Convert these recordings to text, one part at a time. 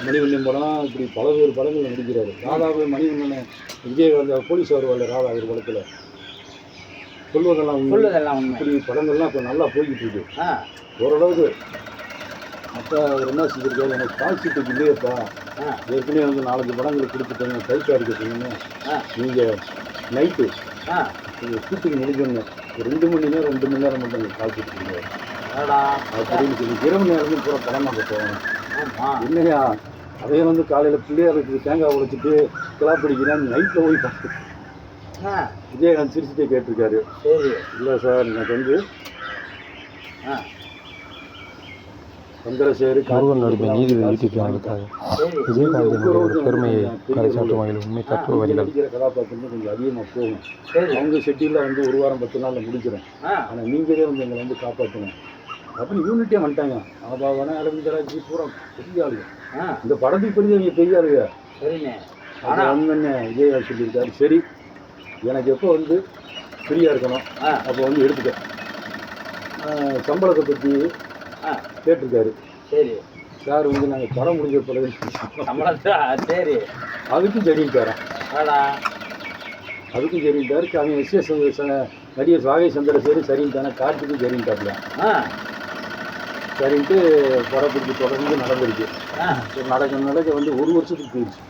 மணிவண்ணன் படம் இப்படி பலவேறு படங்களில் நடிக்கிறாரு. ராதாவை மணிவண்ணனை விஜயகாந்த் போலீஸ் வருவாள் ராதா ஒரு படத்தில் சொல்வதெல்லாம் இப்படி படங்கள்லாம் இப்போ நல்லா போய்கிட்டு இருக்கு ஓரளவுக்கு. அப்போ அவர் என்ன செஞ்சுருக்காரு, எனக்கு கால் சீட்டுக்கு இல்லையப்பா, ஏற்கனவே வந்து 4-5 படங்களுக்கு கொடுத்துட்டேங்க, கைக்காக இருக்கீங்கன்னு நீங்கள் நைட்டு நீங்கள் ஷூட்டிங் முடிஞ்சோன்னு 2 மணி நேரம் 2 மணி நேரம் மட்டும் கால் சீட்டு அப்படின்னு சொல்லி இரவு நேரம் பூரா படம் நம்ம போகணும். என்னையா அதே வந்து காலையில் பிள்ளையாருக்கு தேங்காய் உடைச்சிட்டு கிளாப் படிக்கிறேன் நைட்டில் போய் பார்த்து விஜயகாந்த் சிரிச்சுட்டே கேட்டிருக்காரு. இல்லை சார் எனக்கு வந்து சந்திரசேகர் முருகன் நடிப்பை நீதிபதி யூடியூப் சேனலுக்காக விஜயகாந்தினுடைய பெருமையை பறைசாற்றும் வகையில் உண்மை தத்துவ வரிகள் நடிக்கிற கதாபாத்திரம் கொஞ்சம் அதிகமாக போகும். அவங்க ஷெட்யூலில் வந்து 1 வாரம் 10 நாளில் முடிச்சிடும். ஆனால் நீங்களே வந்து எங்களை வந்து காப்பாற்றணும் அப்படின்னு யூனிட்டியாக வந்துட்டாங்க. ஆபாவான அரவிந்தராஜி பூரா பெரிய ஆளுங்க. இந்த படத்துக்கு பெரிய அவங்க பெரிய ஆளுங்க. ஆனால் வந்து விஜயகாந்த் சொல்லியிருக்காரு, சரி எனக்கு எப்போ வந்து ஃப்ரீயாக இருக்கணும் அப்போ வந்து எடுத்துட்டேன். சம்பளத்தை பற்றி கேட்டிருக்காரு. சரி சார் வந்து நாங்கள் படம் முடிஞ்ச பிறகு சரி அதுக்கும் சரின்ட்டாரன். அதுக்கும் சரின்ட்டாரு. அவங்க எஸ்எஸ் நடிகர் வாகை சந்திரசேகர் சரின்ட்டானே, கார்த்திக்கும் சரின்ட்டாப்ல. சரின்ட்டு படம் பிடிச்சி தொடர்ந்து நடந்துருச்சு. நடக்க வந்து 1 வருஷத்துக்கு போயிடுச்சு.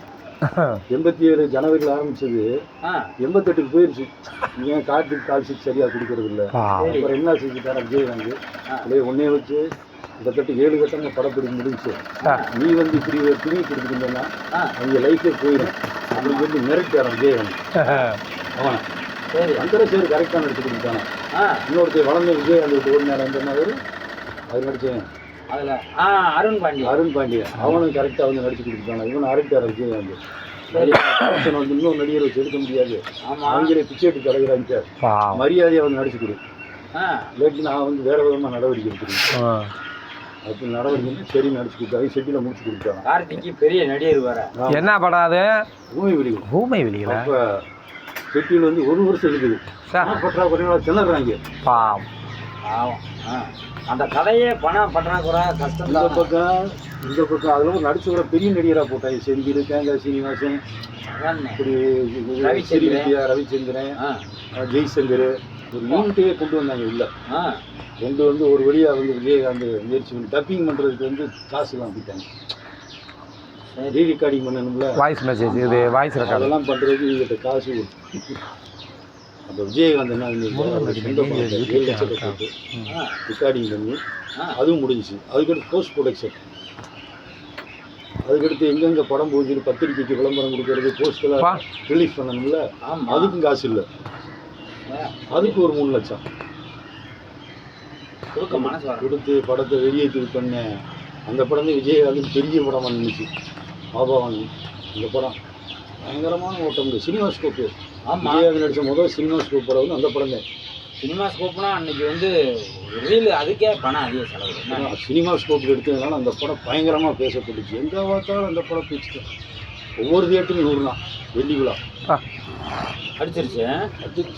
87 ஜனவரியில் ஆரம்பிச்சது 88க்கு போயிடுச்சு. ஏன் கார்த்திக் கால் ஷீட் சரியாக கொடுக்கறது இல்லை. அப்புறம் என்ன செஞ்சுட்டாரா விஜயகாந்த், அப்படியே ஒன்றே வச்சு கிட்டத்தட்ட 7 கட்டமாக படப்பிடிக்க முடிஞ்சு. நீ வந்து இப்படி ஒரு துணி கொடுத்துருந்தேன்னா அவங்க லைஃபே போயிடும் அப்படின்னு சொல்லி மிரட்டாரான் விஜயகாந்த். அவன் சந்திரசேகர் கரெக்டாக நடிச்சு கொடுத்தானே. இன்னொருத்தர் வளர்ந்த விஜயகாந்த் ஒரு நேரம் அந்த மாதிரி அது நடித்தேன் அதில் அருண் பாண்டியன் அவனும் கரெக்டாக வந்து நடிச்சு கொடுத்துட்டாங்க. இவன் அரட்டார் விஜயகாந்த். வந்து இன்னொரு நடிகரை வச்சு எடுக்க முடியாது, அவங்களே பிச்சை எடுத்து தலைகிறாங்க, மரியாதையை வந்து நடிச்சு கொடு, இல்லாட்டி நான் வந்து வேற விதமாக நடவடிக்கை எடுத்துருக்கேன் அப்படி நடவடிக்கை சரி நடிச்சு கொடுத்தாங்க. ஷெட்டியில் முடிச்சு கொடுத்தாங்க. கார்த்திக்கு பெரிய நடிகர் வர என்ன படம் அது? ஊமை வெளிகள். அப்போ ஷெட்டியில் வந்து 1 வருஷம் இருக்குது. பற்றாக்குறையாக திணறாங்க. அந்த கதையே பணம் பற்றாக்குறை கஷ்டம். இந்த பக்கம் அதில் நடிச்சு கூட பெரிய நடிகராக போட்டாங்க. செந்தில், தேங்காய் சீனிவாசன், இப்படி ரவிச்சந்திரன், ஜெய்சங்கர் ஒரு யூனிட்டையே கொண்டு வந்தாங்க. இல்லை கொண்டு வந்து ஒரு வழியாக வந்து விஜயகாந்த் முயற்சி பண்ணி டப்பிங் பண்ணுறதுக்கு வந்து காசு வாங்கிட்டாங்க. ரீரெக்கார்டிங் பண்ணணும்ல, வாய்ஸ் மெசேஜ் இது வாய்ஸ் ரெக்கார்ட் அதெல்லாம் பண்ணுறதுக்கு இவங்கிட்ட காசு. அப்போ விஜயகாந்த் என்ன ரெக்கார்டிங் பண்ணி அதுவும் முடிஞ்சிச்சு. அதுக்கடுத்து போஸ்ட் ப்ரொடக்ஷன், அதுக்கடுத்து எங்கெங்கே படம் போகுது பத்திரிக்கைக்கு விளம்பரம் கொடுக்கறது, போஸ்டெல்லாம் ரிலீஸ் பண்ணணும்ல, அதுக்கும் காசு இல்லை. அதுக்கு ஒரு 3 லட்சம் கொடுத்து படத்தை வெளியேற்றி பண்ணேன். அந்த படம் தான் விஜயகாந்த் பெரிய படமாக நின்றுச்சு. ஆபாவானி இந்த படம் பயங்கரமான ஓட்டம். சினிமாஸ்கோப்பு விஜயகாந்த் நடித்த முதல் சினிமாஸ்கோப் படம் வந்து அந்த படம் தான். சினிமாஸ்கோப்னா அன்னைக்கு வந்து ரீல் அதுக்கே பணம் அதிக செலவு. சினிமாஸ்கோப் எடுத்ததுனால அந்த படம் பயங்கரமாக பேசப்பட்டுச்சு. எங்கே பார்த்தாலும் அந்த படம் பேச்சு. ஒவ்வொரு தியேட்டரும் 100 நாள் வெள்ளி விழா அடிச்சிருச்சு,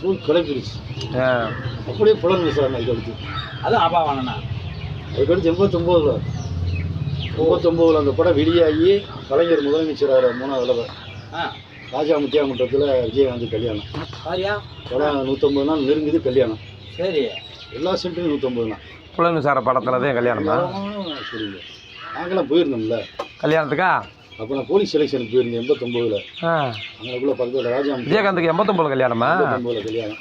தூள் கிளப்பிடுச்சு. அப்படியே புலன் விசாரணை அதுக்கடுத்து அதுவும் ஆபாவானா. அதுக்கடுத்து 89 அந்த படம் வெளியாகி கலைஞர் முதலமைச்சராக 3ஆவது தடவை ராஜா முத்தியாமட்டத்தில் விஜயகாந்த் கல்யாணம். படம் 150 நாள் நெருங்குது கல்யாணம். சரி எல்லா சென்டரும் 150 நாள். புலன் விசார படத்தில் தான் கல்யாணமா? சொல்லுங்க, நாங்களாம் போயிருந்தோம்ல கல்யாணத்துக்கா. அப்போ நான் போலீஸ் செலெக்ஷனுக்கு போயிருந்தேன் 89ல். அங்கேக்குள்ள பக்கத்தில் ராஜா விஜயகாந்துக்கு 89 கல்யாணமா? 89 கல்யாணம்.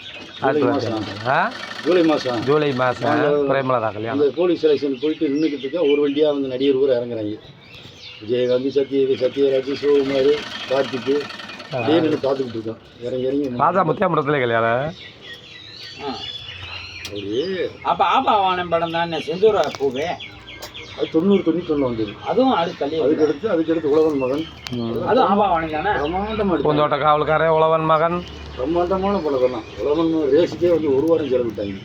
ஜூலை மாதம் பிரேமலதா கல்யாணம். அந்த போலீஸ் செலெக்ஷனுக்கு போயிட்டு நின்றுக்கிட்டு இருக்கா. ஒரு வண்டியாக வந்து நடிகர் கூட இறங்குறாங்க. விஜயகாந்த், சத்யராஜ், சிவகுமார், கார்த்திக்கு அப்படியே நின்று பார்த்துக்கிட்டு இருக்கோம். இறங்கி ராஜா முத்தியாமட்டத்திலே கல்யாணம். அப்போ ஆபாவானம் படம் தான் செந்தூர பூவே. அது 90-91 வந்தது. அதுவும் அதுக்கடுத்து உழவன் மகன். அதுவும் ஆபாவானம் தானே. பிரம்மாண்டமாக பூந்தோட்ட காவல்காரன், உழவன் மகன், பிரம்மாண்டமான படம் தான். உழவன் ரேஸுக்கே வந்து 1 வாரம் செலவிட்டாங்க.